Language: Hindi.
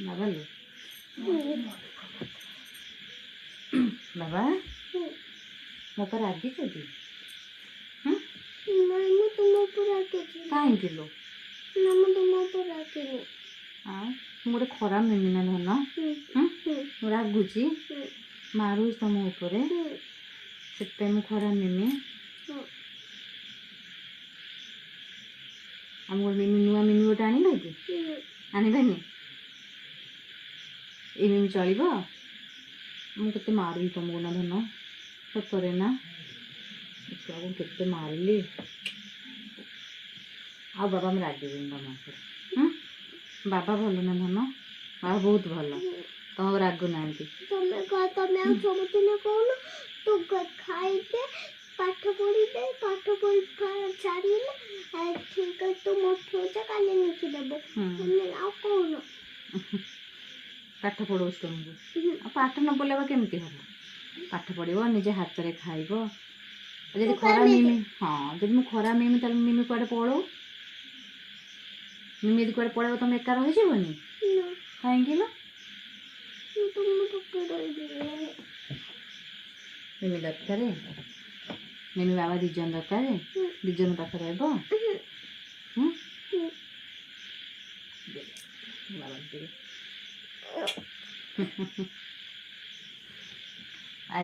बाबा लो बाबा बाबा रागी कभी मैं तुम ऊपर आके कहीं किलो ना मैं तुम ऊपर आके गोटे खराब मिमी ना धन रागुची मारू तुम उपर से खराब मिमी आम मिमी नुआ मिमी गोटे आने कि आनबानी ये मिमी चलो मुझे मारि तुमको ना धन सतरे ना के मारिली आ बाबा मैं रागे तुम बाबा भल ना धन बाबा बहुत भल तुम रागु ना तुम्हें सबुदिन कौन तू खाइके पाठ पढ़ी दे पाठ पढ़ी छाड़े ठीक है तू मोट हो जा काले लिखिदेव आ कौन पाठ पढ़ो तुमको पाठ न पढ़े केमती हम पाठ पढ़ो निजे हाथ में खाइब जब खरा मिमी हाँ जब मुझे खरा मिमी तो मिमी कड़े पढ़ो मिमी यदि कड़े पढ़ो तुम एका रहीजनी कहीं मिमी दरकार मिमी बाबा दिज दरकार दिज पाखे रहा बाबा